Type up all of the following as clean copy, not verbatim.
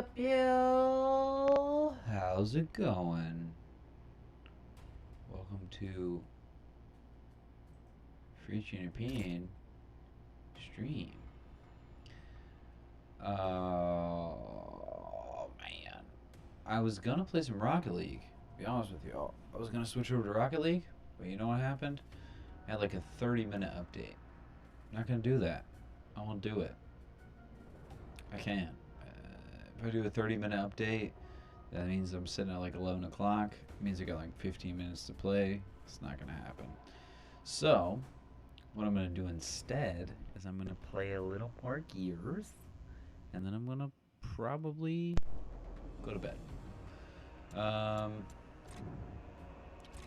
up, y'all? How's it going? Welcome to FreeChinaPost stream. Oh man, I was gonna play some Rocket League. To be honest with y'all, I was gonna switch over to Rocket League, but you know what happened? I had like a 30-minute update. I'm not gonna do that. I won't do it. I can't. If I do a 30-minute update, that means I'm sitting at like 11 o'clock. It means I got like 15 minutes to play. It's not going to happen. So, what I'm going to do instead is I'm going to play a little more Gears. And then I'm going to probably go to bed.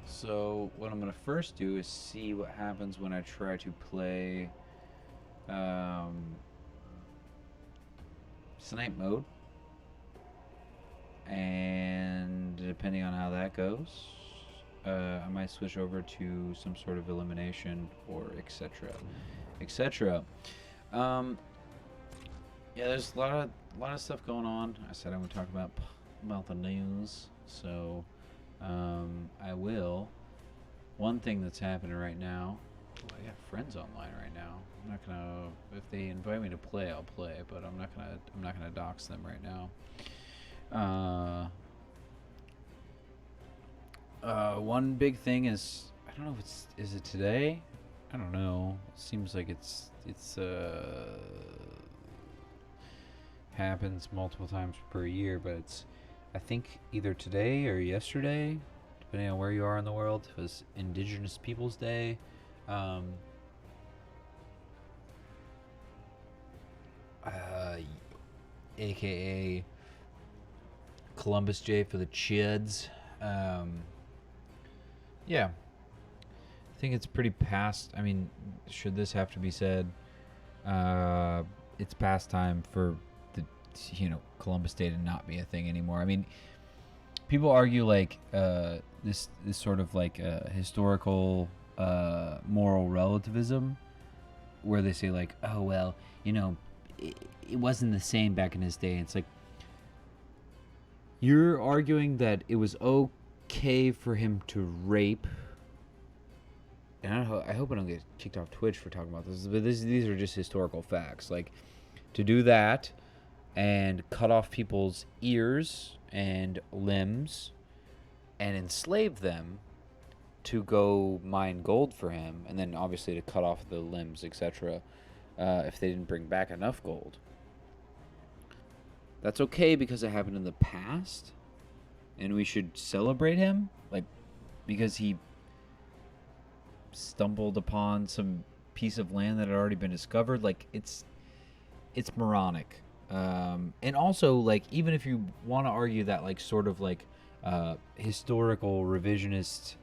So, what I'm going to first do is see what happens when I try to play snipe mode. And depending on how that goes, I might switch over to some sort of elimination or etc. etc. Yeah, there's a lot of stuff going on. I said I would talk about the news, so I will. One thing that's happening right now. Ooh, I got friends online right now. I'm not gonna. If they invite me to play, I'll play, but I'm not gonna dox them right now. One big thing is, I don't know if is it today? I don't know. It seems like it's happens multiple times per year, but it's, I think, either today or yesterday, depending on where you are in the world. It was Indigenous People's Day. AKA Columbus Day for the Chids. Yeah, I think it's pretty past. I mean, should this have to be said? It's past time for the Columbus Day to not be a thing anymore. I mean, people argue like this sort of like historical moral relativism, where they say like, oh well, it wasn't the same back in his day. It's like, you're arguing that it was okay for him to rape, and I hope I don't get kicked off Twitch for talking about this, but these are just historical facts. Like, to do that and cut off people's ears and limbs and enslave them to go mine gold for him, and then obviously to cut off the limbs, etc., if they didn't bring back enough gold. That's okay because it happened in the past, and we should celebrate him, like, because he stumbled upon some piece of land that had already been discovered. Like, it's moronic. And also, like, even if you want to argue that, like, sort of like historical revisionist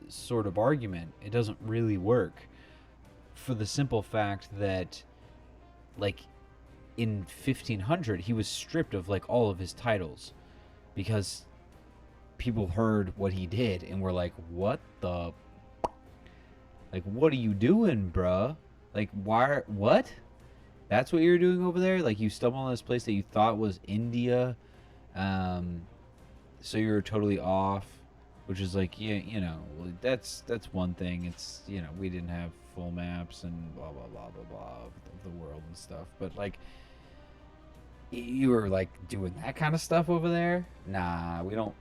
sort of argument, it doesn't really work, for the simple fact that, like, in 1500 he was stripped of like all of his titles because people heard what he did and were like, what are you doing, bruh? Like, why? What? That's what you're doing over there? Like, you stumbled on this place that you thought was India, so you're totally off, which is like, yeah, that's one thing. It's, we didn't have full maps and blah blah blah blah blah of the world and stuff, but like, you were like doing that kind of stuff over there? Nah, we don't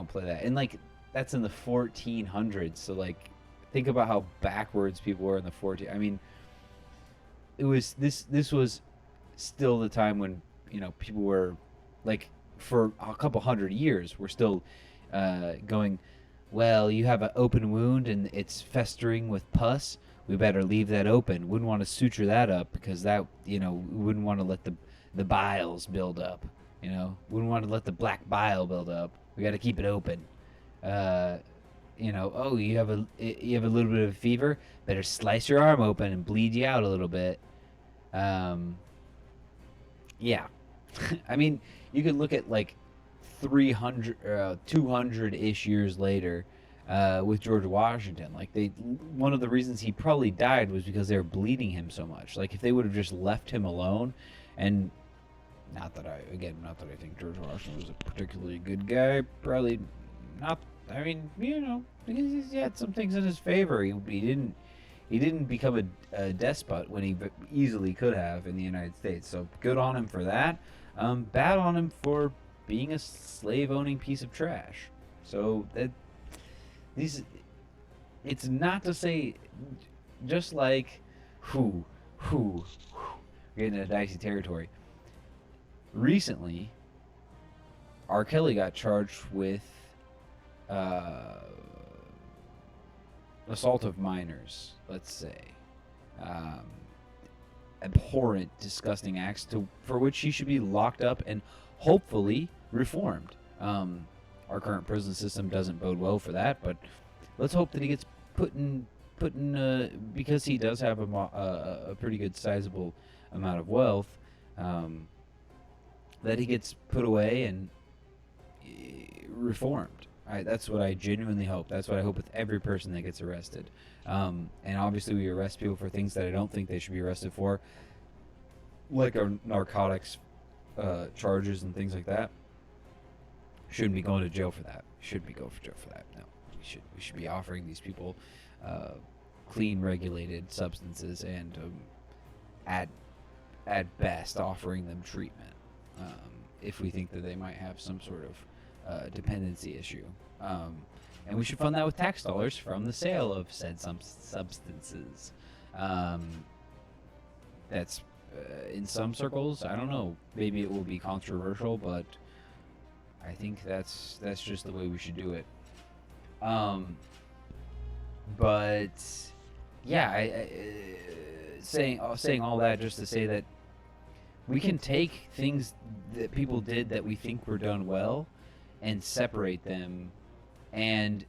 play that. And like, that's in the 1400s, so like, think about how backwards people were in the 14. I mean, it was this was still the time when people were like, for a couple hundred years, we're still going, well, you have an open wound and it's festering with pus, we better leave that open. Wouldn't want to suture that up because that, we wouldn't want to let the biles build up. Wouldn't want to let the black bile build up. We got to keep it open. Oh, you have a little bit of fever. Better slice your arm open and bleed you out a little bit. Yeah. I mean, you could look at like 200-ish years later, with George Washington. Like, one of the reasons he probably died was because they were bleeding him so much. Like, if they would have just left him alone and Not that I think George Washington was a particularly good guy. Probably not. I mean, because he had some things in his favor. He didn't become a despot when he easily could have in the United States. So good on him for that. Bad on him for being a slave-owning piece of trash. So it's not to say, just like, we're getting into dicey territory. Recently, R. Kelly got charged with assault of minors, let's say. Abhorrent, disgusting acts for which he should be locked up and hopefully reformed. Our current prison system doesn't bode well for that, but let's hope that he gets put in because he does have a pretty good sizable amount of wealth, that he gets put away and reformed. That's what I genuinely hope. That's what I hope with every person that gets arrested. And obviously we arrest people for things that I don't think they should be arrested for, like our narcotics charges and things like that. Shouldn't be going to jail for that. Shouldn't be going to jail for that. No, we should be offering these people clean, regulated substances, and at best offering them treatment if we think that they might have some sort of dependency issue. And we should fund that with tax dollars from the sale of said substances. That's in some circles, I don't know, maybe it will be controversial, but I think that's just the way we should do it. But yeah, saying all that just to say that we can take things that people did that we think were done well and separate them, and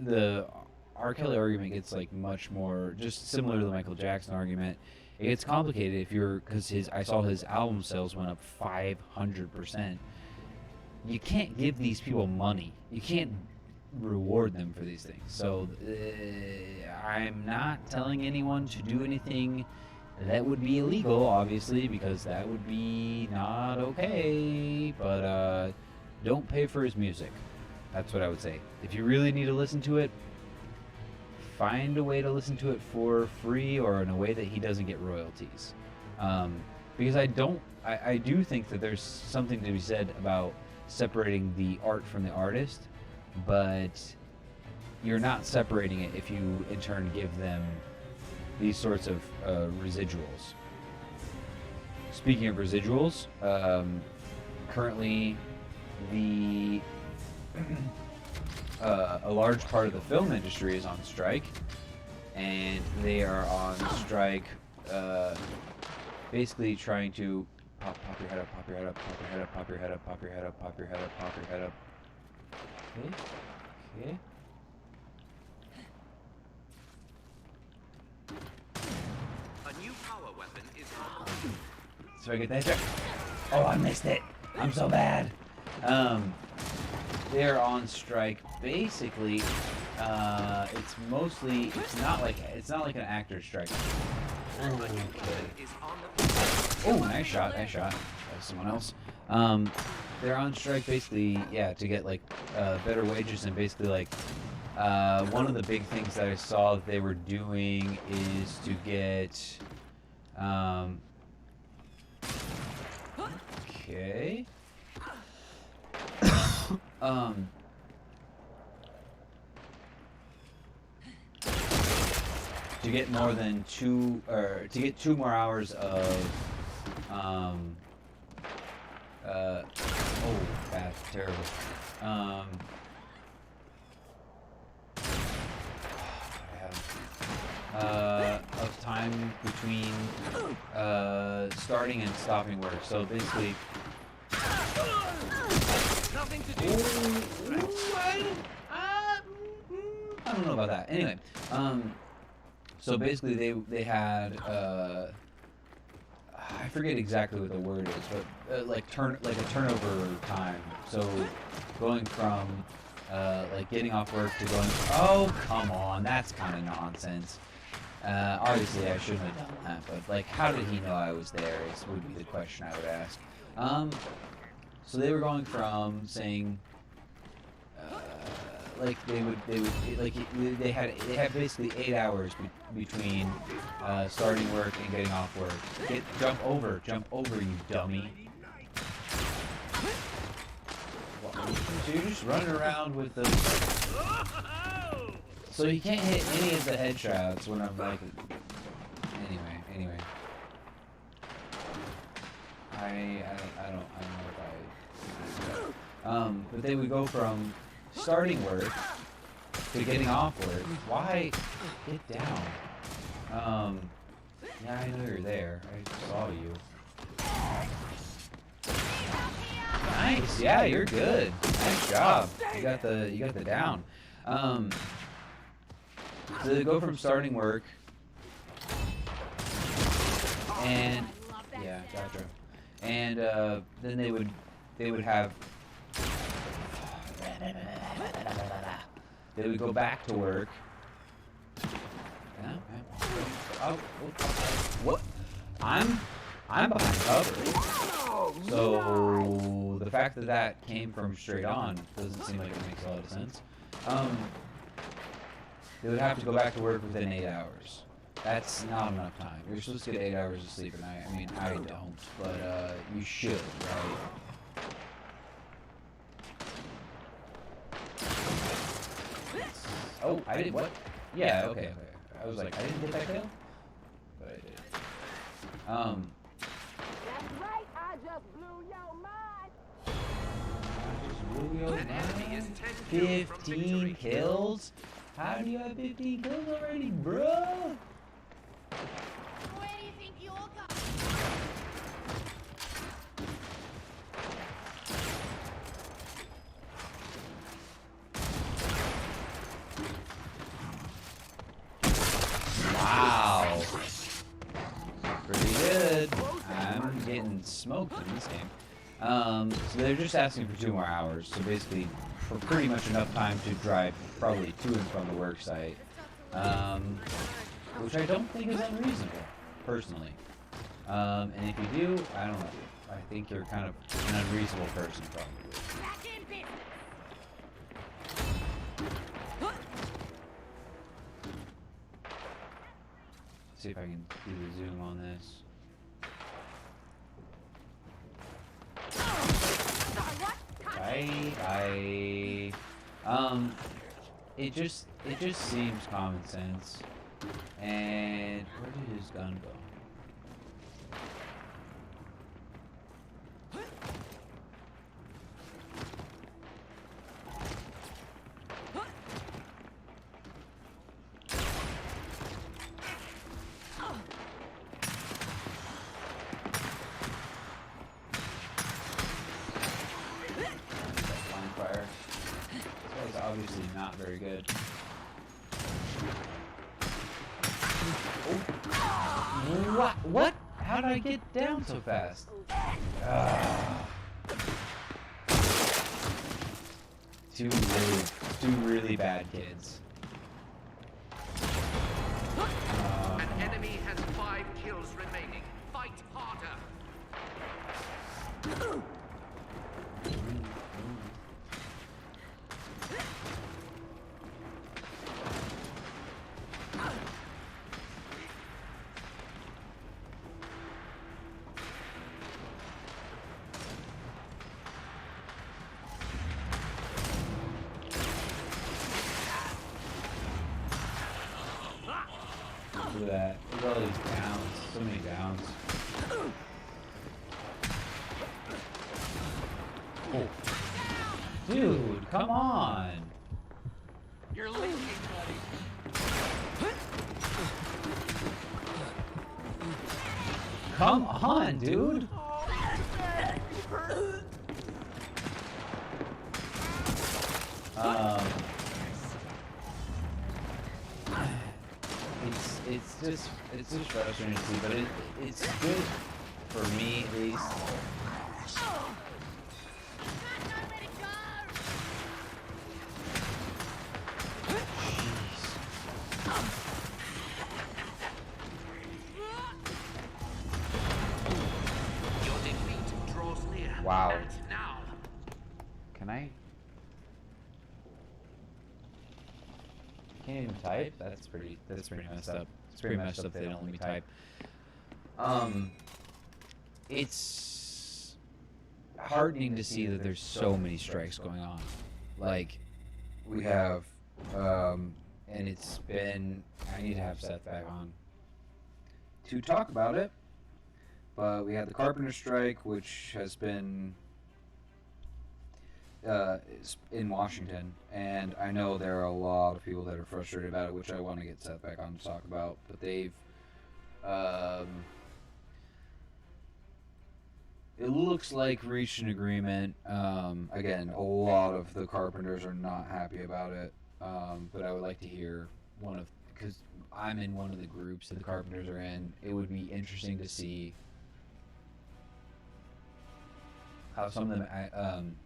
the R. Kelly argument gets like much more just similar to the Michael Jackson argument. It gets complicated because I saw his album sales went up 500%. You can't give these people money. You can't reward them for these things. So I'm not telling anyone to do anything that would be illegal, obviously, because that would be not okay. But don't pay for his music. That's what I would say. If you really need to listen to it, find a way to listen to it for free or in a way that he doesn't get royalties. Because I do think that there's something to be said about separating the art from the artist, but you're not separating it if you in turn give them these sorts of residuals. Speaking of residuals, currently a large part of the film industry is on strike, and they are on strike basically trying to pop your head up, pop your head up, pop your head up, pop your head up, pop your head up, pop your head up, pop your head up. Okay. A new power weapon is on. So I get that check. Oh, I missed it. I'm so bad. They're on strike. Basically, it's not like an actor's strike. Oh, nice shot. That was someone else. They're on strike basically, yeah, to get like better wages, and basically like one of the big things that I saw that they were doing is to get okay. To get more than two more hours of oh, bad, terrible. Of time between starting and stopping work. So basically, Nothing to do. I don't know about that. Anyway, so basically they had I forget exactly what the word is, but like a turnover time. So going from like getting off work to going. Oh, come on, that's kind of nonsense. Obviously I shouldn't have done that, but like, how did he know I was there? Would be the question I would ask. So they were going from saying, like they had basically 8 hours between starting work and getting off work. Jump over, you dummy. So you're just running around with the. So you can't hit any of the headshots when I'm like. Anyway. I don't know if I. But they would go from starting work to getting off work. Why? Get down. Yeah, I know you're there. I saw you. Nice. Yeah, you're good. Nice job. You got the down. So they go from starting work and yeah, gotcha. And then they would have they would go back to work. What? I'm behind cover. So the fact that that came from straight on doesn't seem like it makes a lot of sense. They would have to go back to work within 8 hours. That's not enough time. You're supposed to get 8 hours of sleep a night. I mean, I don't, but you should, right? Oh, I did what? Yeah, okay. I was like, I didn't get that kill? But I did. That's right, I just blew your mind. An enemy is 10 kills from 15 victory. kills? How do you have 15 kills already, bro? Where do you think you're going? Wow. Pretty good. I'm getting smoked in this game. So they're just asking for 2 more hours. So basically, for pretty much enough time to drive probably to and from the work site. Which I don't think is unreasonable, personally. And if you do, I don't know. I think you're kind of an unreasonable person, probably. Back in business. See if I can do the zoom on this. It just seems common sense. And where did his gun go? Fire. This guy's obviously not very good. Oh. What? How did I get down so fast? Two really bad kids. An enemy has 5 kills remaining. Fight harder. Look at that. Look at all these downs. So many downs. Oh. Dude, come on. You're leaking, buddy. Come on, dude. It's just frustrating to see, but it's good for me at least. Your defeat draws near. Wow. And now. Can I? Can't even type? That's pretty messed up. It's pretty messed up if they don't let me type. It's heartening to see that there's so many strikes going on. Like, we have, and it's been, I need to have Seth back on to talk about it. But we had the Carpenter Strike, which has been in Washington, and I know there are a lot of people that are frustrated about it, which I want to get Seth back on to talk about. But they've, it looks like reached an agreement. Again, a lot of the carpenters are not happy about it, but I would like to hear because I'm in one of the groups that the carpenters are in. It would be interesting to see how some of them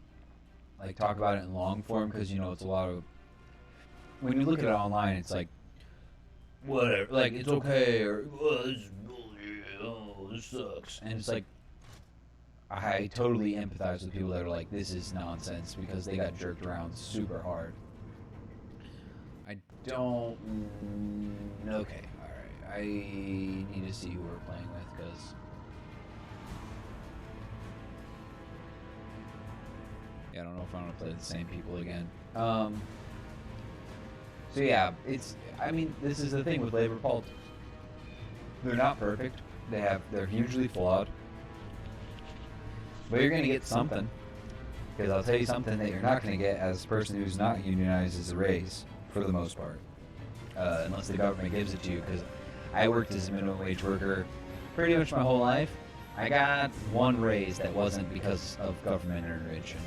like talk about it in long form, because it's a lot of, when you look at it online, it's like whatever, like it's okay, or this is bullshit, oh, this sucks, and it's like I totally empathize with people that are like, this is nonsense, because they got jerked around super hard. I don't. Okay, all right. I need to see who we're playing with, because. Yeah, I don't know if I want to play the same people again. So yeah, I mean, this is the thing with labor politics. They're not perfect. They're hugely flawed. But you're going to get something. Because I'll tell you something that you're not going to get as a person who's not unionized is a raise, for the most part. Unless the government gives it to you. Because I worked as a minimum wage worker pretty much my whole life. I got one raise that wasn't because of government intervention.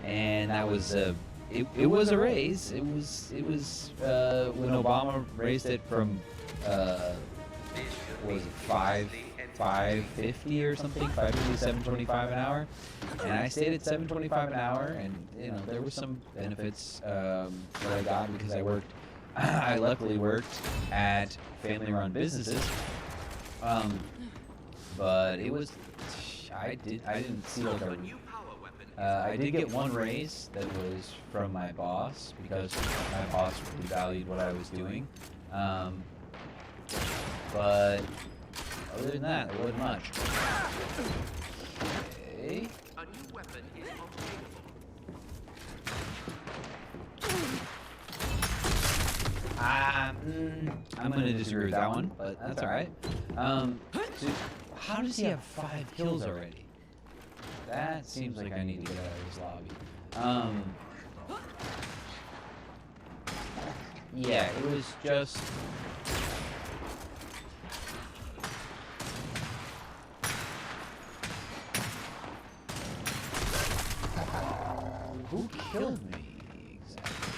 And that was it was a raise. It was when Obama raised it from what was it, 550 or something, 550, $7.25 an hour, and I stayed at $7.25 an hour, and there were some benefits that I got because I luckily worked at family-run businesses, but it was I didn't see like I did get one raise that was from my boss, because my boss really valued what I was doing. But other than that, it wasn't much. Okay. A new weapon is obtainable. I'm gonna disagree with that one, but that's alright. So how does he have 5 kills already? That seems like I need to get out of this lobby. Yeah, it was just... Who killed me exactly?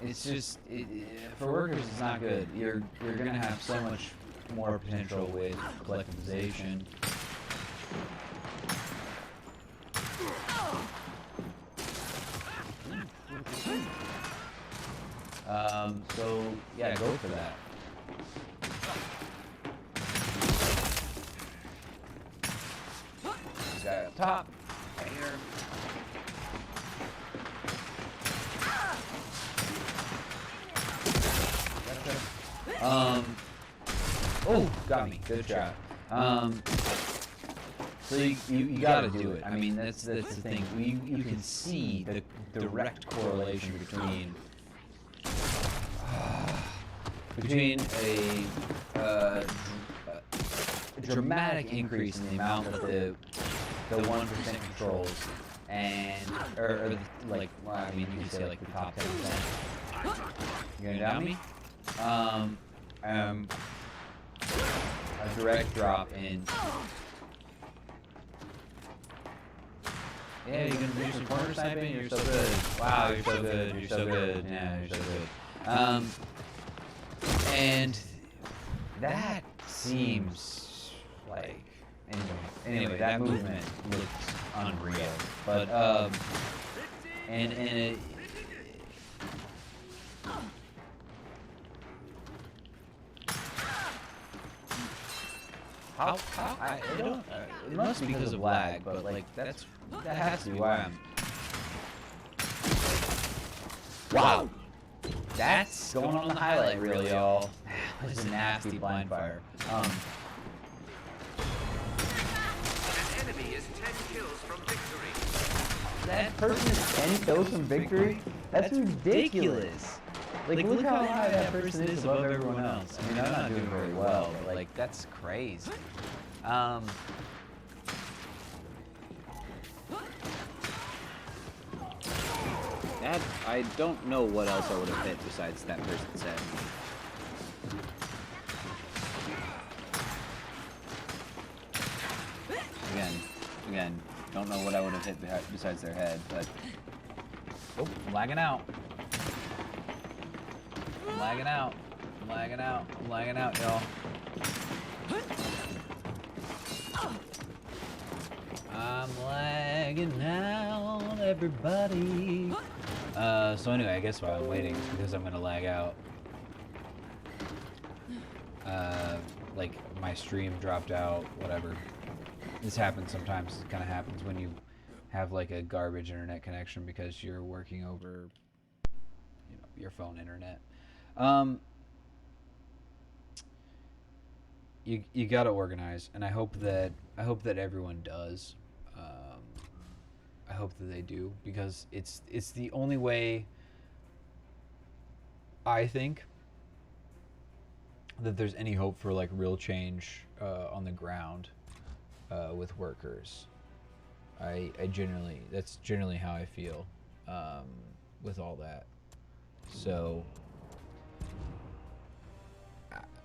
It's just, for workers, it's not good. You're gonna have so much more potential with collectivization. So yeah, go for that. This guy up top, right here. Oh, got me. Good job. So you gotta do it. I mean, that's the thing. You can see the direct correlation between a dramatic increase in the amount that the 1% controls, and or like, well, I mean, you could say like the top 10%. You gonna down me? A direct drop in. Yeah, you're gonna do some corner sniping? You're so good. Wow, you're so good. You're so good. Yeah, you're so good. And that seems like, anyway, that movement looks unreal. But and it, I don't. It must be because of lag, but like that has to be why I'm. Wow, that's going on the highlight reel, y'all. That was a nasty blind fire. An enemy is 10 kills from victory. That person is 10 kills from victory? That's ridiculous. Like, look how high that person is above everyone else. I mean, I'm not doing very well, but like that's crazy. That I don't know what else I would have hit besides that person's head. Again, don't know what I would have hit besides their head, but oh, I'm lagging out. I'm lagging out. I'm lagging out. I'm lagging out, y'all. I'm lagging out, everybody. So anyway, I guess while I'm waiting, it's because I'm gonna lag out. Like my stream dropped out, whatever. This happens sometimes. It kind of happens when you have like a garbage internet connection because you're working over, you know, your phone internet. You gotta organize, and I hope that everyone does. I hope that they do, because it's the only way, I think, that there's any hope for like real change on the ground with workers. That's generally how I feel with all that. So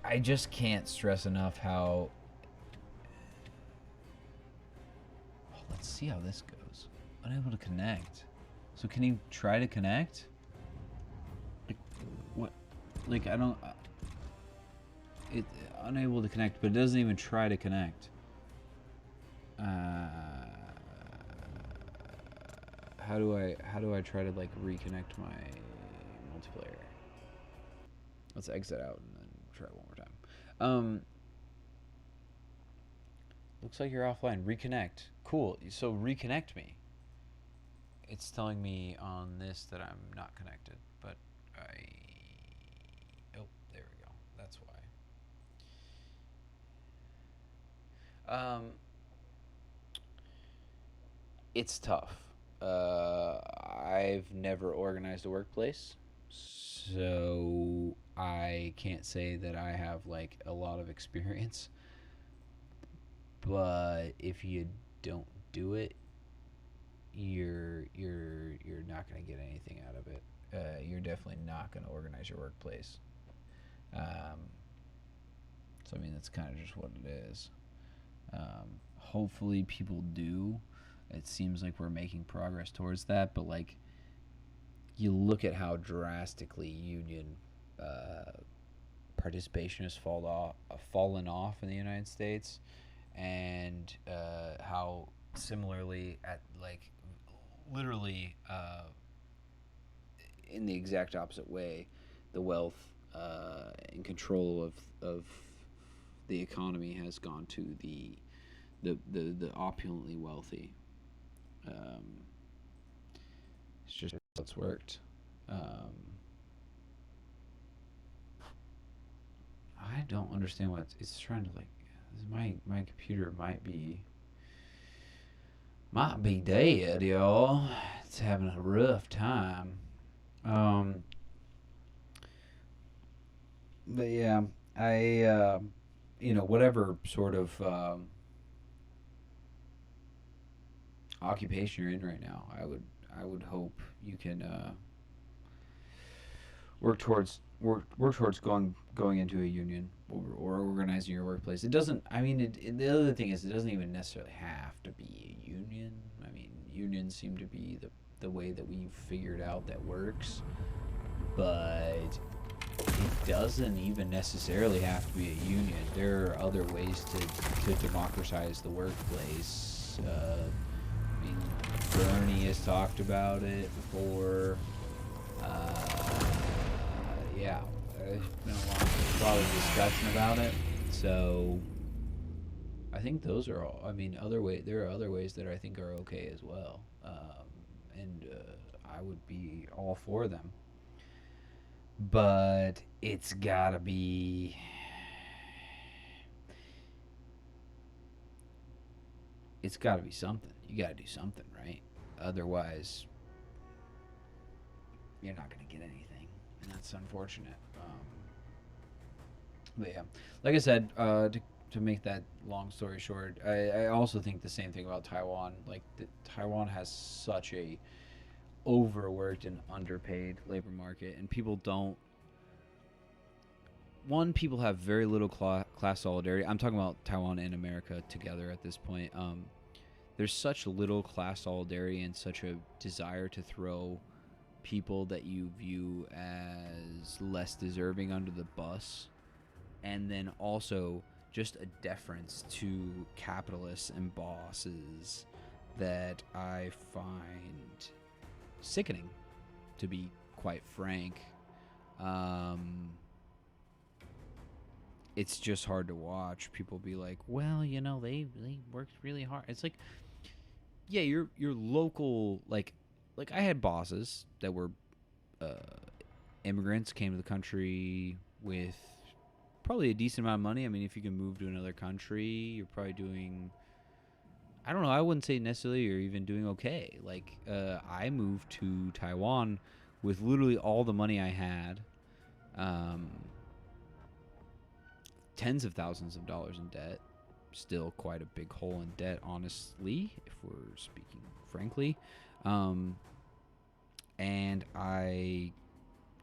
I just can't stress enough how. Oh, let's see how this goes. Unable to connect. So can he try to connect? Like, what? Like, I don't. It unable to connect, but it doesn't even try to connect. How do I try to like reconnect my multiplayer? Let's exit out and then try it one more time. Looks like you're offline. Reconnect. Cool. So reconnect me. It's telling me on this that I'm not connected, but oh, there we go. That's why. It's tough. I've never organized a workplace, so I can't say that I have like a lot of experience. But if you don't do it, you're not going to get anything out of it. You're definitely not going to organize your workplace. So I mean, that's kind of just what it is. Hopefully people do. It seems like we're making progress towards that, but like, you look at how drastically union participation has fallen off in the United States, and how similarly at like literally in the exact opposite way, the wealth and control of the economy has gone to the opulently wealthy. It's just how it's worked. I don't understand what it's trying to like. My computer might be dead, y'all. It's having a rough time. But yeah, I whatever sort of occupation you're in right now, I would hope you can work towards going into a union or organizing your workplace. It doesn't. I mean, the other thing is, it doesn't even necessarily have to be a union. I mean, unions seem to be the way that we've figured out that works, but it doesn't even necessarily have to be a union. There are other ways to democratize the workplace. I mean, Bernie has talked about it before. Yeah, there's been a lot of discussion about it. So I think those are all. I mean, there are other ways that I think are okay as well, and I would be all for them. But it's gotta be. It's gotta be something. You gotta do something, right? Otherwise, you're not gonna get anything, and that's unfortunate. But yeah, like I said, to make that long story short, I also think the same thing about Taiwan. Like Taiwan has such a overworked and underpaid labor market, and people don't. One, people have very little class solidarity. I'm talking about Taiwan and America together at this point. There's such little class solidarity and such a desire to throw people that you view as less deserving under the bus, and then also just a deference to capitalists and bosses that I find sickening, to be quite frank. It's just hard to watch people be like, well, they worked really hard. It's like, yeah, your local, like I had bosses that were immigrants, came to the country with probably a decent amount of money. I mean, if you can move to another country, you're probably doing, I don't know, I wouldn't say necessarily you're even doing okay. Like, I moved to Taiwan with literally all the money I had, tens of thousands of dollars in debt, still quite a big hole in debt, honestly, if we're speaking frankly. And I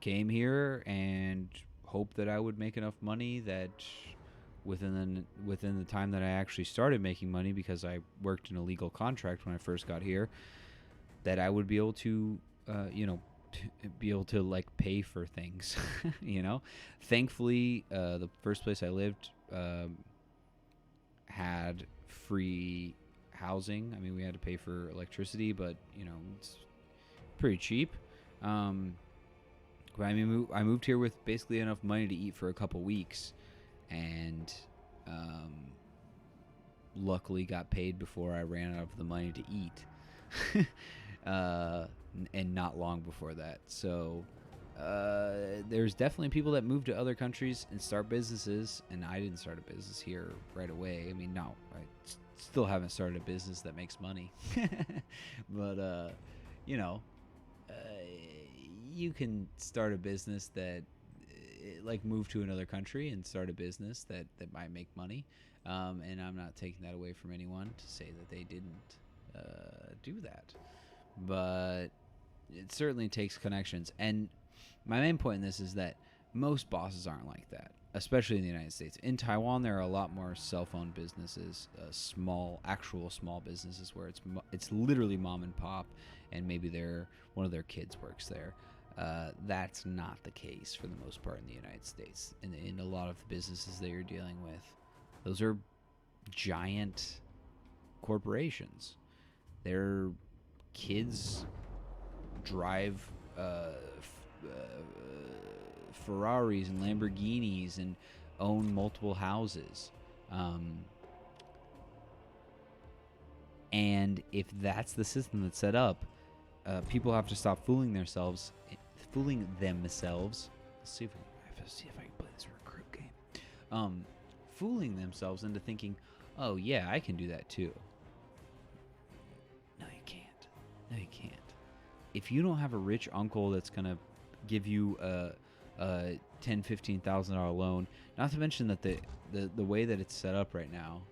came here and hoped that I would make enough money that within the time that I actually started making money, because I worked in a legal contract when I first got here, that I would be able to, like pay for things. Thankfully, the first place I lived had free housing. I mean, we had to pay for electricity, but it's pretty cheap. But I moved here with basically enough money to eat for a couple weeks, and luckily got paid before I ran out of the money to eat. And not long before that. So there's definitely people that move to other countries and start businesses, and I didn't start a business here right away. I mean, no, I still haven't started a business that makes money. But you can start a business that like move to another country and start a business that might make money, and I'm not taking that away from anyone to say that they didn't do that, but it certainly takes connections. And my main point in this is that most bosses aren't like that, especially in the United States. In Taiwan, there are a lot more cell phone businesses, actual small businesses where it's literally mom and pop, and maybe one of their kids works there. That's not the case for the most part in the United States. In a lot of the businesses that you're dealing with, those are giant corporations. Their kids drive Ferraris and Lamborghinis and own multiple houses. And if that's the system that's set up, people have to stop fooling themselves. Let's see if I can play this recruit game. Fooling themselves into thinking, oh yeah, I can do that too. No, you can't. If you don't have a rich uncle that's gonna give you a $10,000-$15,000 loan, not to mention that the way that it's set up right now,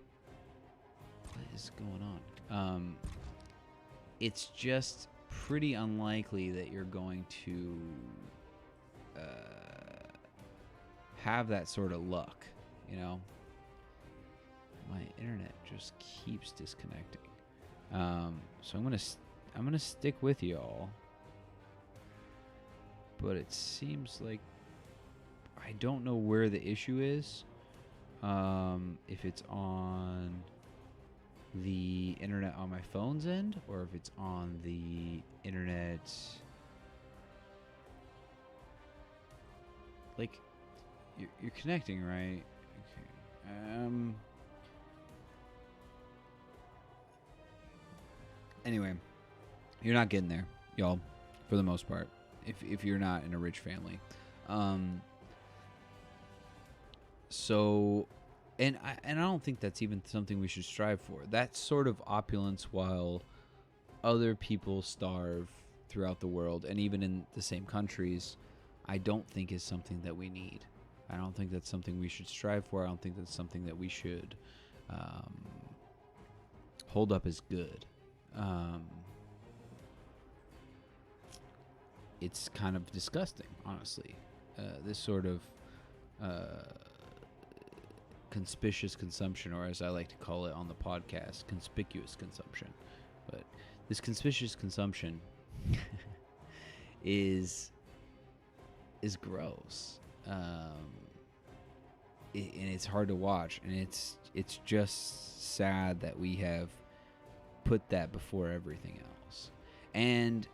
what is going on? It's just pretty unlikely that you're going to have that sort of luck. My internet just keeps disconnecting. So I'm gonna stick with y'all, but it seems like I don't know where the issue is. If it's on the internet on my phone's end, or if it's on the internet. Like, you're connecting, right? Okay. Anyway, you're not getting there, y'all, for the most part, if you're not in a rich family. So, and I don't think that's even something we should strive for. That sort of opulence, while other people starve throughout the world, and even in the same countries, I don't think is something that we need. I don't think that's something we should strive for. I don't think that's something that we should hold up as good. It's kind of disgusting, honestly. This sort of conspicuous consumption, or as I like to call it on the podcast, conspicuous consumption. But this conspicuous consumption is gross, and it's hard to watch, and it's just sad that we have put that before everything else. And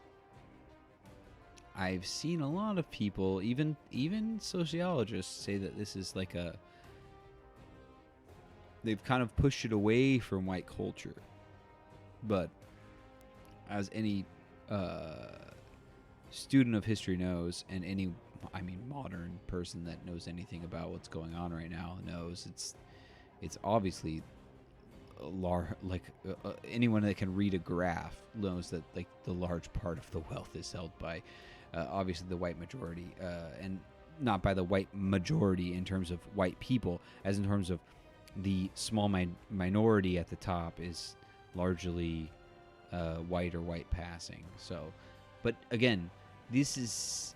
I've seen a lot of people, even sociologists, say that this is like they've kind of pushed it away from white culture. But as any student of history knows, and any modern person that knows anything about what's going on right now knows, it's obviously anyone that can read a graph knows that like the large part of the wealth is held by obviously the white majority, and not by the white majority in terms of white people, as in terms of the small minority at the top is largely white or white passing. So, but again, this is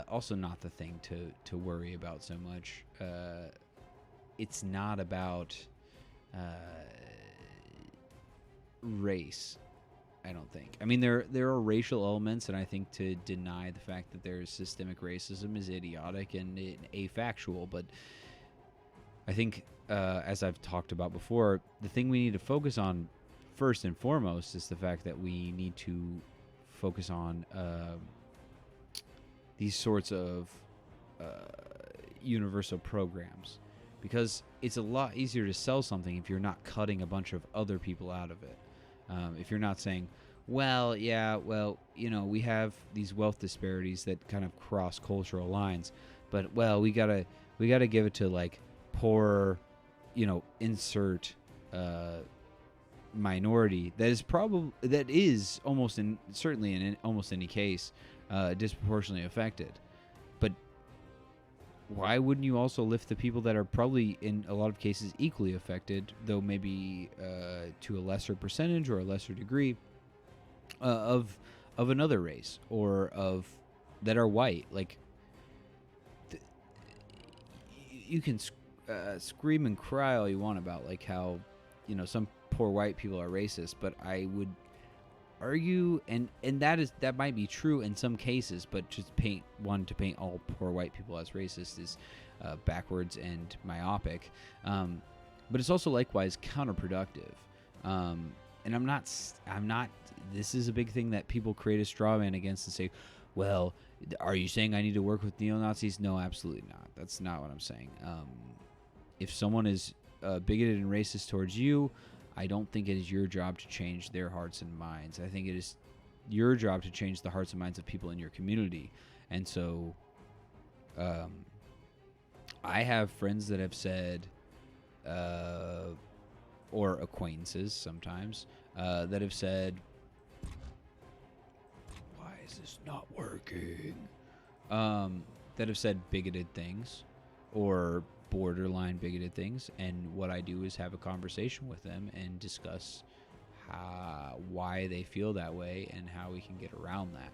also not the thing to worry about so much. It's not about race, I don't think. I mean, there are racial elements, and I think to deny the fact that there is systemic racism is idiotic and afactual. But I think, as I've talked about before, the thing we need to focus on first and foremost is the fact that we need to focus on these sorts of universal programs, because it's a lot easier to sell something if you're not cutting a bunch of other people out of it. If you're not saying, well, we have these wealth disparities that kind of cross cultural lines, but we gotta give it to like poor, insert minority that is almost certainly in almost any case disproportionately affected. But why wouldn't you also lift the people that are probably in a lot of cases equally affected, though maybe to a lesser percentage or a lesser degree of another race, or of that are white? Like you can scream and cry all you want about like how some poor white people are racist, but I would argue, and that might be true in some cases, but just paint all poor white people as racist is backwards and myopic. But it's also likewise counterproductive. And I'm not. This is a big thing that people create a straw man against and say, well, are you saying I need to work with neo-Nazis? No, absolutely not. That's not what I'm saying. If someone is bigoted and racist towards you, I don't think it is your job to change their hearts and minds. I think it is your job to change the hearts and minds of people in your community. And so I have friends that have said, or acquaintances sometimes, that have said, why is this not working? That have said bigoted things or borderline bigoted things, and what I do is have a conversation with them and discuss why they feel that way and how we can get around that.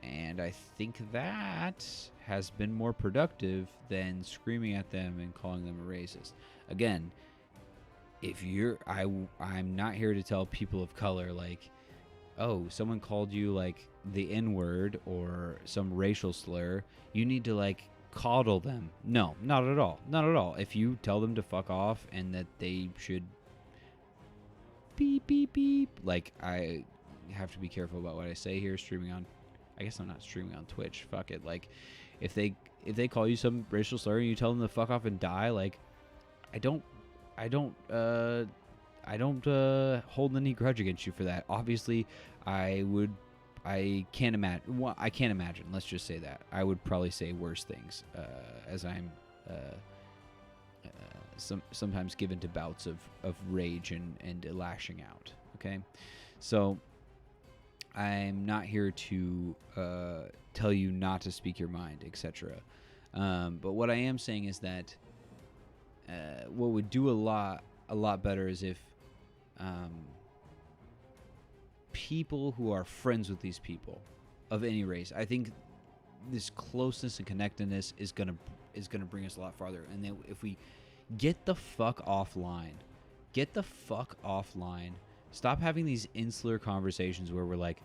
And I think that has been more productive than screaming at them and calling them a racist. Again, I'm not here to tell people of color like, oh, someone called you like the N-word or some racial slur, you need to like coddle them. No, not at all. Not at all. If you tell them to fuck off and that they should beep, beep, beep, like, I have to be careful about what I say here I guess I'm not streaming on Twitch. Fuck it. Like, if they call you some racial slur and you tell them to fuck off and die, like, I don't don't hold any grudge against you for that. Obviously, I can't imagine. Well, I can't imagine. Let's just say that I would probably say worse things, as I'm sometimes given to bouts of rage and lashing out. Okay, so I'm not here to tell you not to speak your mind, etc. But what I am saying is that what would do a lot better is if people who are friends with these people of any race, I think this closeness and connectedness is gonna bring us a lot farther. And then if we get the fuck offline, stop having these insular conversations where we're like,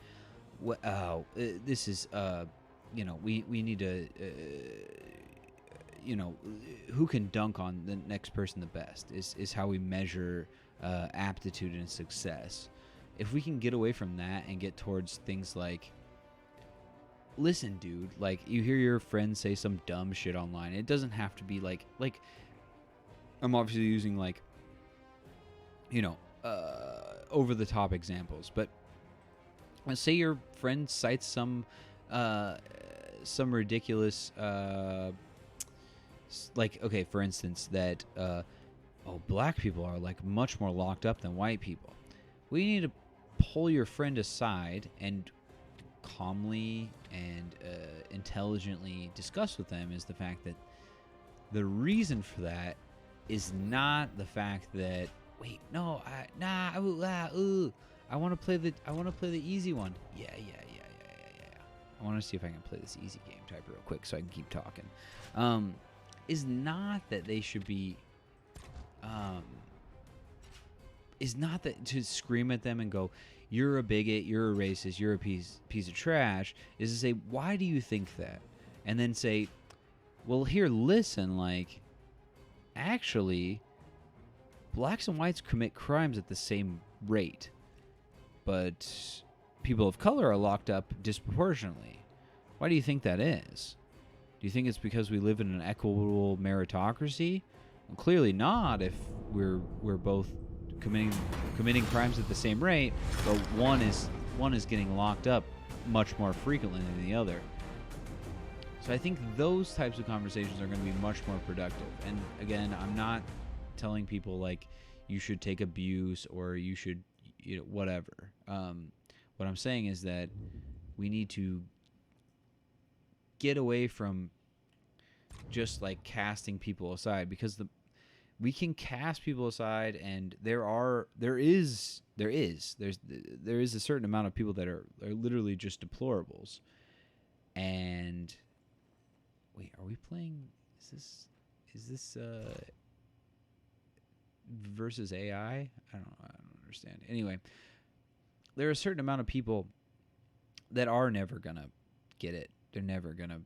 this is we need to who can dunk on the next person the best is how we measure aptitude and success. If we can get away from that and get towards things like, listen, dude, like, you hear your friends say some dumb shit online. It doesn't have to be like I'm obviously using like, over the top examples, but let's say your friend cites some ridiculous like, okay, for instance, that black people are like much more locked up than white people. We need to pull your friend aside and calmly and intelligently discuss with them is the fact that the reason for that is not the fact that I want to play the easy one. Yeah. I want to see if I can play this easy game type real quick so I can keep talking. Is not that they should be is not that to scream at them and go, you're a bigot, you're a racist, you're a piece of trash, is to say, why do you think that? And then say, well, here, listen, like, actually, blacks and whites commit crimes at the same rate, but people of color are locked up disproportionately. Why do you think that is? Do you think it's because we live in an equitable meritocracy? Well, clearly not, if we're both committing crimes at the same rate, but one is getting locked up much more frequently than the other. So I think those types of conversations are going to be much more productive. And again, I'm not telling people like you should take abuse or you should, whatever. What I'm saying is that we need to get away from just like casting people aside, because we can cast people aside, and there is a certain amount of people that are literally just deplorables. And wait, are we playing? Is this versus AI? I don't understand. Anyway, there are a certain amount of people that are never gonna get it. They're never gonna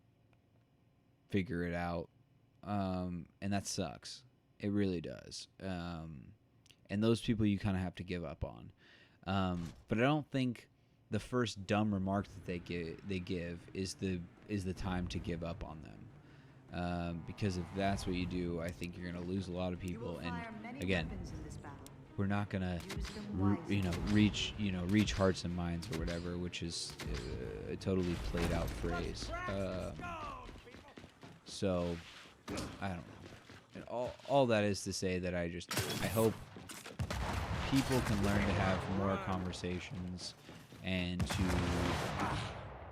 figure it out, and that sucks. It really does. And those people you kind of have to give up on. But I don't think the first dumb remark that they give is the time to give up on them. Because if that's what you do, I think you're going to lose a lot of people. And again, we're not going to reach hearts and minds or whatever, which is a totally played out phrase. So I don't know. And all that is to say that I hope people can learn to have more conversations and to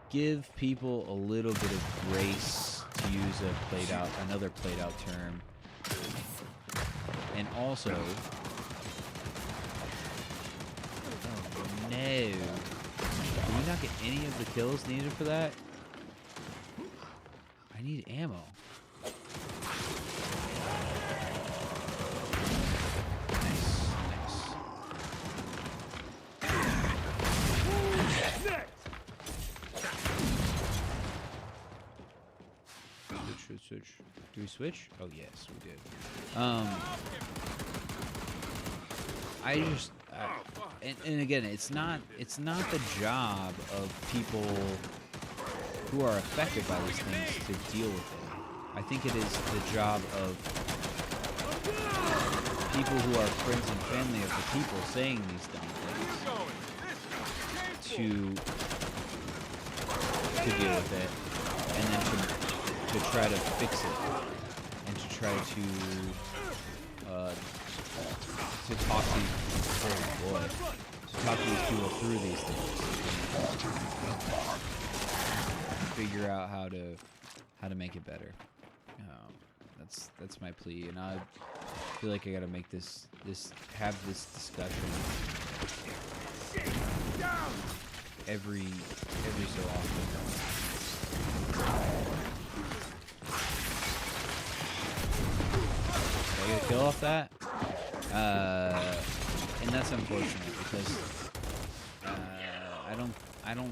give people a little bit of grace, to use another played out term. And also, oh no, did we not get any of the kills needed for that? I need ammo. Switch. Do we switch? Oh yes, we did. And again, it's not the job of people who are affected by these things to deal with it. I think it is the job of people who are friends and family of the people saying these dumb things to deal with it, and then to try to fix it, and to try to talk to these people through these things, figure out how to make it better. That's my plea, and I feel like I gotta make have this discussion every so often. Did I get a kill off that? And that's unfortunate because I don't know.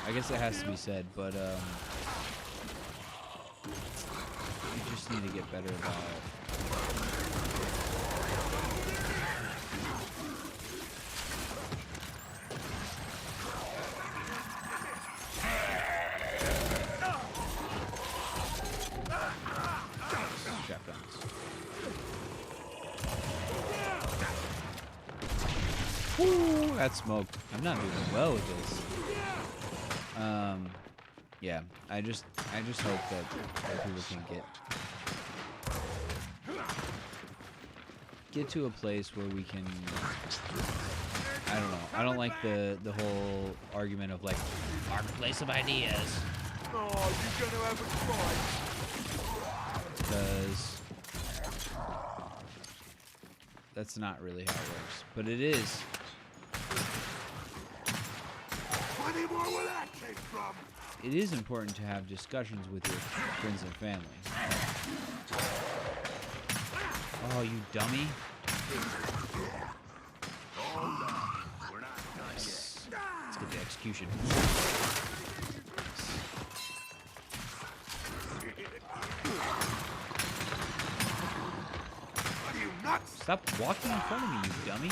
I guess it has to be said, but you just need to get better about it. Woo, that smoke. I'm not doing well with this. Yeah, I just hope that people can get to a place where we can, I don't know. I don't like the whole argument of like marketplace of ideas. Oh, you're gonna have a cry. Because that's not really how it works. But it is. Funny more where that came from. It is important to have discussions with your friends and family. Oh, you dummy. Nice. Let's get the execution. Are you nuts? Stop walking in front of me, you dummy.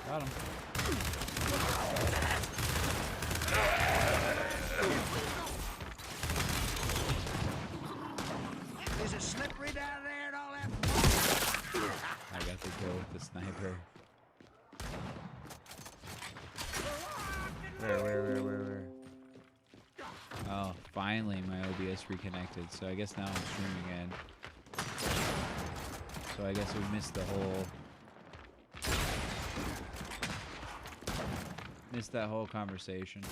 Got him. Is it slippery down there and all that? I got the kill with the sniper. Where? Oh, finally my OBS reconnected. So I guess now I'm streaming again. So I guess we missed that whole conversation.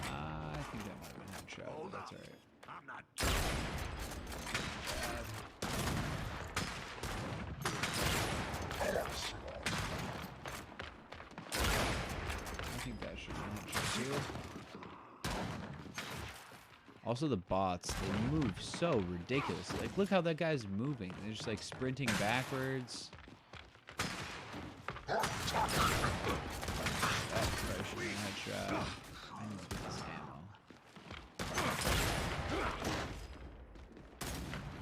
I think that might have been headshot, but that's alright. I'm not. I think that should be headshot too. Also, the bots, they move so ridiculous. Like, look how that guy's moving. They're just like sprinting backwards. That probably should be a headshot. I need to get this ammo.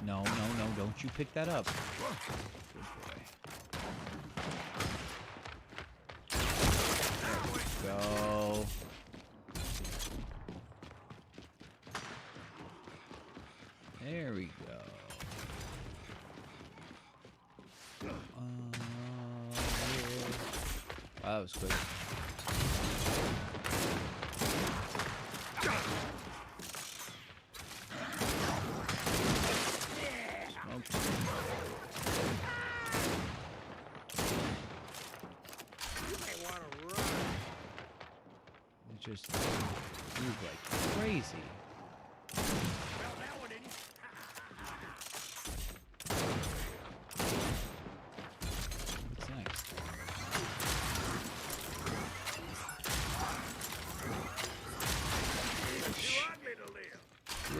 No, don't you pick that up. Good boy. There we go. There we go. Wow, that was quick. It just moved like crazy. What's next?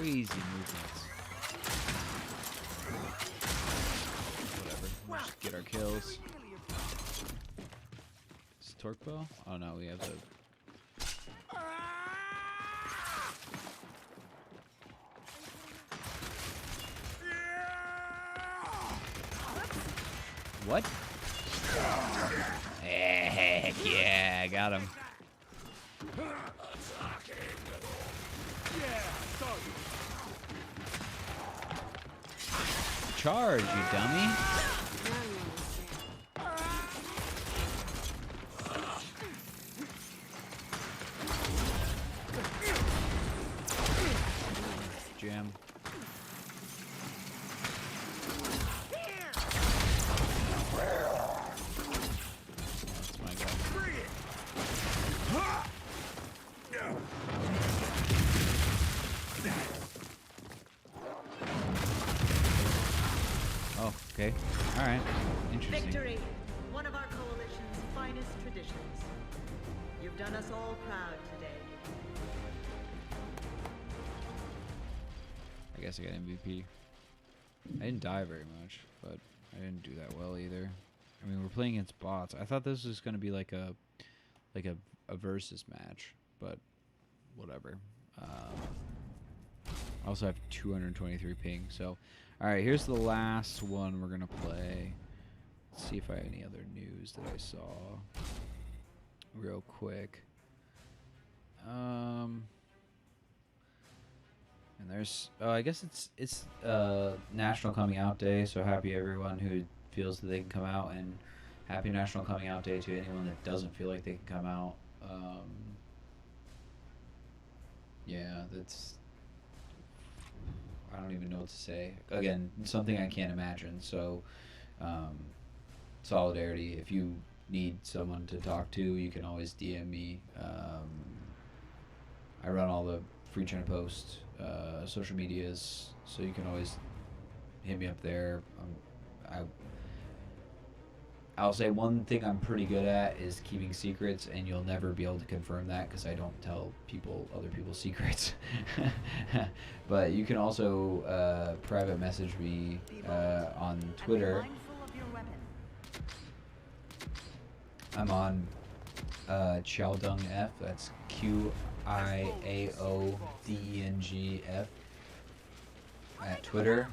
crazy movements. Whatever. We'll just get our kills. Is torque bow? Oh no, we have the. What? Heck yeah, I got him. Charge, you dummy. Jam. That's my guy. Oh, okay. Alright. Interesting. Victory! One of our coalition's finest traditions. You've done us all proud today. I guess I got MVP. I didn't die very much, but I didn't do that well either. I mean, we're playing against bots. I thought this was going to be like a versus match, but whatever. I also have 223 ping, so all right, here's the last one we're gonna play. Let's see if I have any other news that I saw real quick. And there's I guess it's National Coming Out Day, so happy everyone who feels that they can come out, and happy National Coming Out Day to anyone that doesn't feel like they can come out. Yeah, that's, I don't even know what to say. Again, something I can't imagine. So, solidarity. If you need someone to talk to, you can always DM me. I run all the FreeChinaPost social medias, so you can always hit me up there. I'll say one thing I'm pretty good at is keeping secrets, and you'll never be able to confirm that because I don't tell other people's secrets. But you can also private message me on Twitter. I'm on Qiaodengf. That's QIAODENGF at Twitter.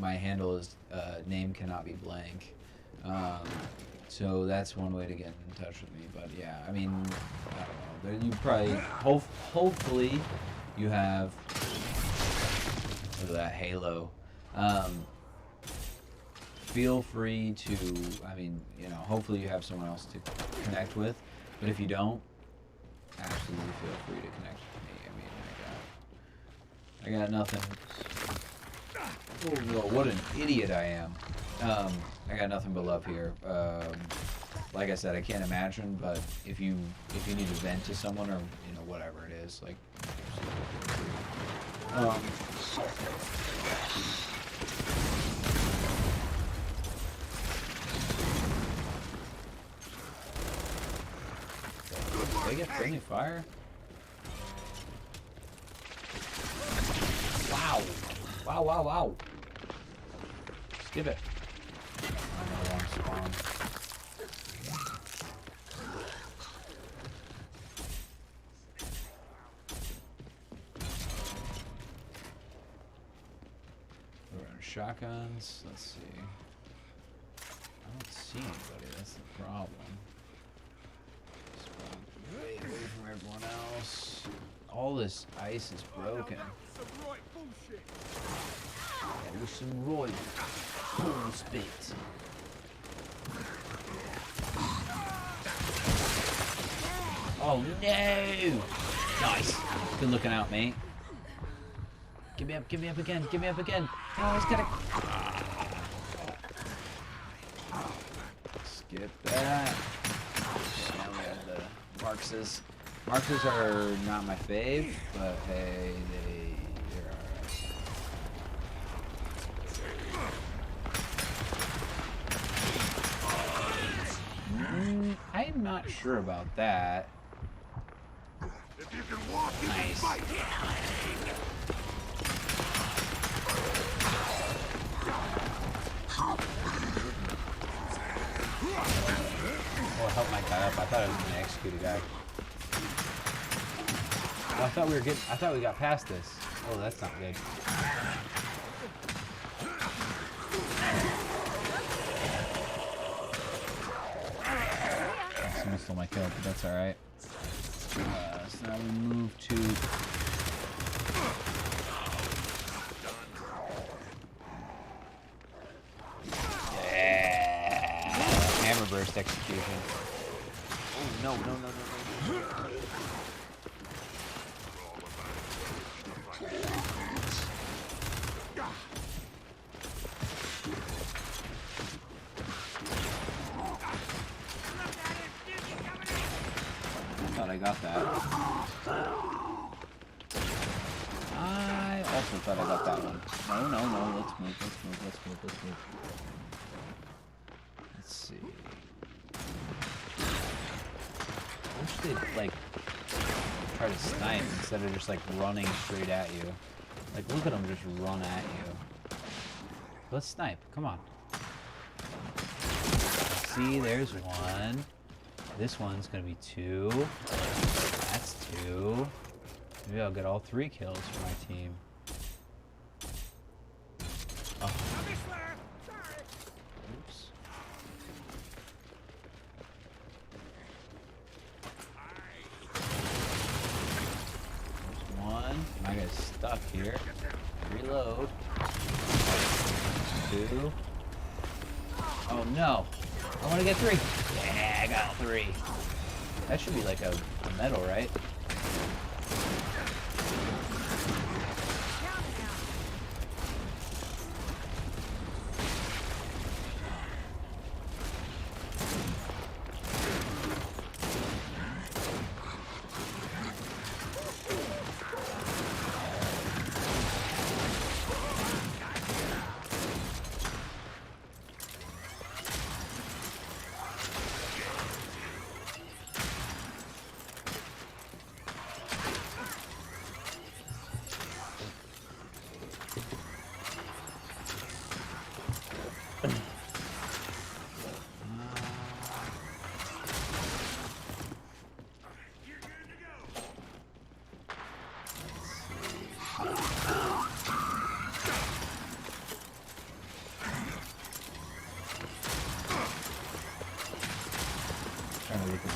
My handle is name cannot be blank. So that's one way to get in touch with me. But yeah, I mean, I don't know. You probably, hopefully, you have. Look at that halo. Feel free to. I mean, you know, hopefully you have someone else to connect with. But if you don't, absolutely feel free to connect with me. I mean, I got nothing. Oh, what an idiot I am. I got nothing but love here. Like I said, I can't imagine, but if you need to vent to someone, or you know, whatever it is, like. Did I get friendly fire? Wow! Wow! Wow! Wow! Skip it. Another one spawn. We're running shotguns. Let's see. I don't see anybody. That's the problem. Spawn way away from everyone else. All this ice is broken. That was some right bullspit. Oh no! Nice. Good looking out, mate. Give me up again, give me up again. Oh, he's gonna. Skip that. Now we have the Marxes. Marxes are not my fave, but hey, they're alright. I'm not sure about that. If you can walk, you can Nice. fight. Or help my guy up. I thought I was gonna execute a guy. Oh, I thought we got past this. Oh, that's not good. Someone stole my kill, but that's alright. So now we move to... Yeah! Hammer burst execution. Oh, no. I got that. I also thought I got that one. No. Let's move. Let's see. I wish they'd, like, try to snipe instead of just, like, running straight at you. Like, look at them just run at you. Let's snipe. Come on. See, there's one. This one's gonna be 2. That's 2. Maybe I'll get all 3 kills for my team. Oh. Oops. There's one. My guy's stuck here. Reload. 2. Oh no. I want to get 3. Yeah, I got 3. That should be like a medal, right?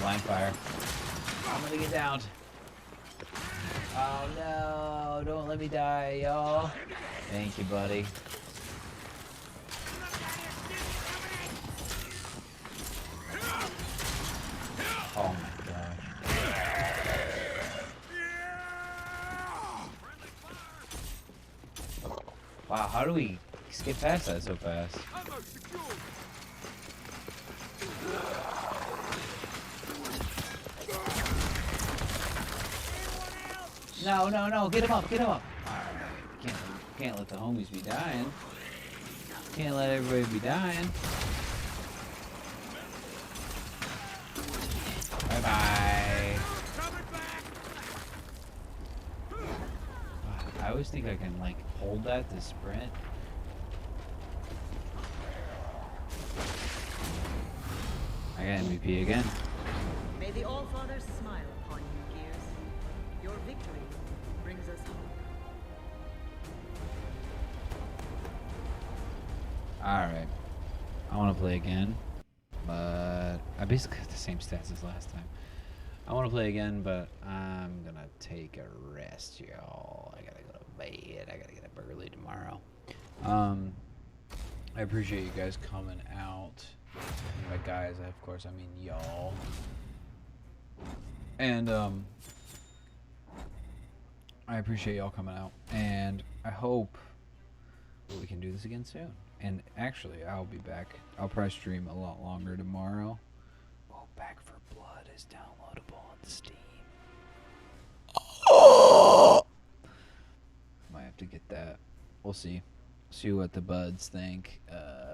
Blind fire. I'm gonna get down. Oh no, don't let me die, y'all. Thank you, buddy. Oh my gosh. Wow, how do we skip past that so fast? No, get him up. Alright, can't let the homies be dying. Can't let everybody be dying. Bye-bye. I always think I can, like, hold that to sprint. I got MVP again. May the All-Father smile upon you, Gears. Your victory brings us home. Alright. I want to play again, but I basically have the same stats as last time. I want to play again, but I'm gonna take a rest, y'all. I gotta go to bed. I gotta get up early tomorrow. I appreciate you guys coming out. And by guys, of course, I mean y'all. And I appreciate y'all coming out, and I hope we can do this again soon. And actually, I'll be back. I'll probably stream a lot longer tomorrow. Oh, Back for Blood is downloadable on Steam. Oh! Might have to get that. We'll see. See what the buds think.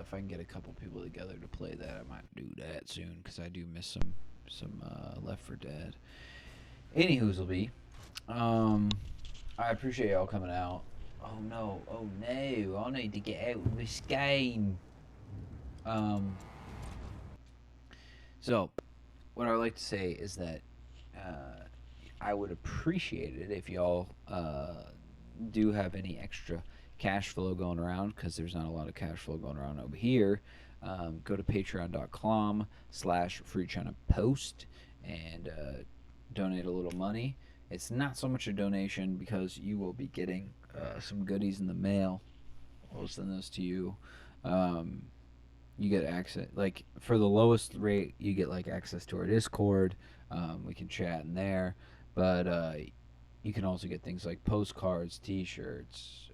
If I can get a couple people together to play that, I might do that soon, because I do miss some Left 4 Dead. Anywho's be. I appreciate y'all coming out. Oh no, I need to get out of this game. So, what I would like to say is that I would appreciate it if y'all do have any extra cash flow going around, because there's not a lot of cash flow going around over here. Go to patreon.com/FreeChinaPost and donate a little money. It's not so much a donation because you will be getting some goodies in the mail. We'll send those to you. You get access, like for the lowest rate, you get like access to our Discord. We can chat in there, but you can also get things like postcards, T-shirts,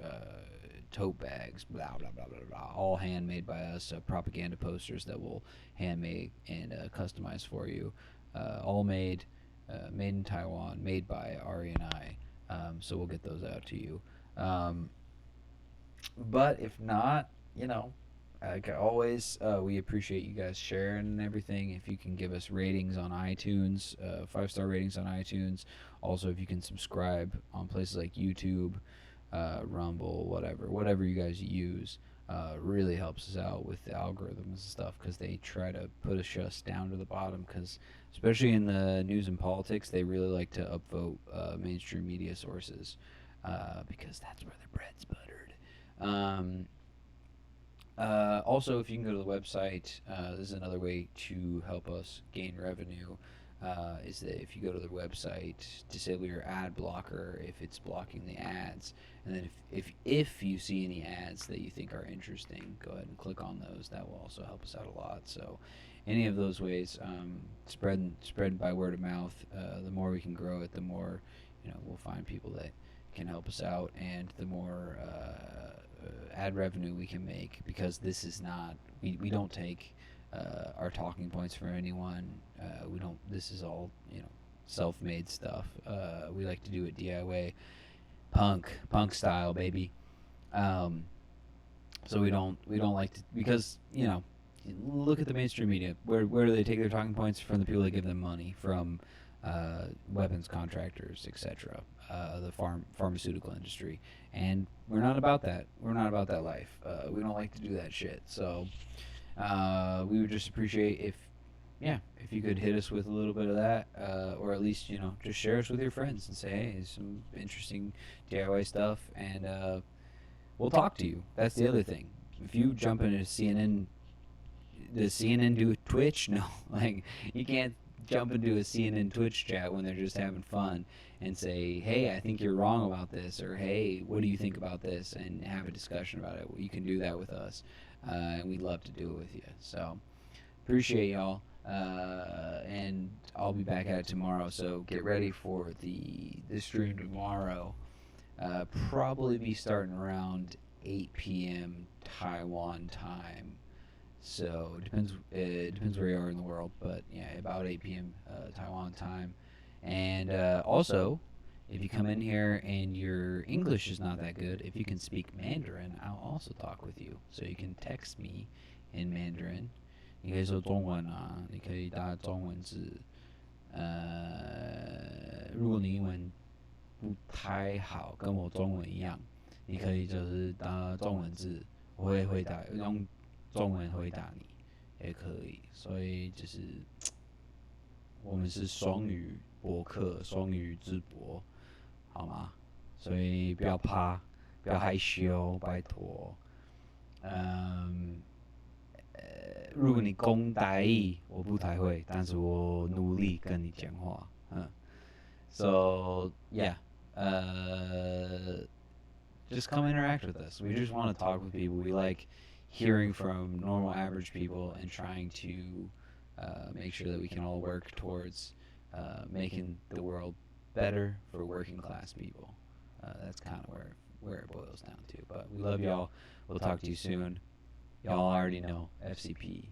tote bags, blah blah blah blah blah, all handmade by us. Propaganda posters that we'll handmade and customize for you, all made in Taiwan, made by Ari and I. So we'll get those out to you. But if not, like always, we appreciate you guys sharing and everything. If you can give us ratings on iTunes, 5-star ratings on iTunes. Also, if you can subscribe on places like YouTube, Rumble, whatever you guys use, really helps us out with the algorithms and stuff, because they try to put us down to the bottom, because especially in the news and politics, they really like to upvote mainstream media sources, because that's where the bread's buttered. Also, if you can go to the website, this is another way to help us gain revenue, is that if you go to the website, disable your ad blocker if it's blocking the ads, and then if you see any ads that you think are interesting, go ahead and click on those. That will also help us out a lot. So any of those ways, spread by word of mouth, the more we can grow it, the more we'll find people that can help us out, and the more ad revenue we can make, because this is not, we don't take our talking points from anyone. This is all self-made stuff. We like to do it DIY, punk style, baby. So we don't like to, because look at the mainstream media. Where do they take their talking points from? The people that give them money, from weapons contractors, etc. The pharmaceutical industry, and we're not about that. We're not about that life. We don't like to do that shit. So we would just appreciate if you could hit us with a little bit of that, or at least just share us with your friends and say, hey, there's some interesting DIY stuff, and we'll talk to you. That's the other thing. If you jump into CNN, does CNN do Twitch? No, like you can't jump into a CNN Twitch chat when they're just having fun and say, hey, I think you're wrong about this, or hey, what do you think about this, and have a discussion about it. You can do that with us, and we'd love to do it with you. So appreciate y'all, and I'll be back at it tomorrow, so get ready for the stream tomorrow. Probably be starting around 8 p.m. Taiwan time. So it depends where you are in the world, but yeah, about 8 p.m. Taiwan time. And also, if you come in here and your English is not that good, if you can speak Mandarin, I'll also talk with you. So you can text me in Mandarin. 你可以说中文啊，你可以打中文字。如果你英文不太好，跟我中文一样，你可以就是打中文字，我会回答，用中文回答你，也可以。所以就是我们是双语博客，双语直播，好吗？所以不要怕，不要害羞，拜托。如果你讲台语，我不太会，但是我努力跟你讲话。So yeah, just come interact with us. We just want to talk with people. We like hearing from normal, average people and trying to make sure that we can all work towards making the world better for working class people. That's kind of where it boils down to. But we love y'all. We'll talk to you soon. Y'all already know FCP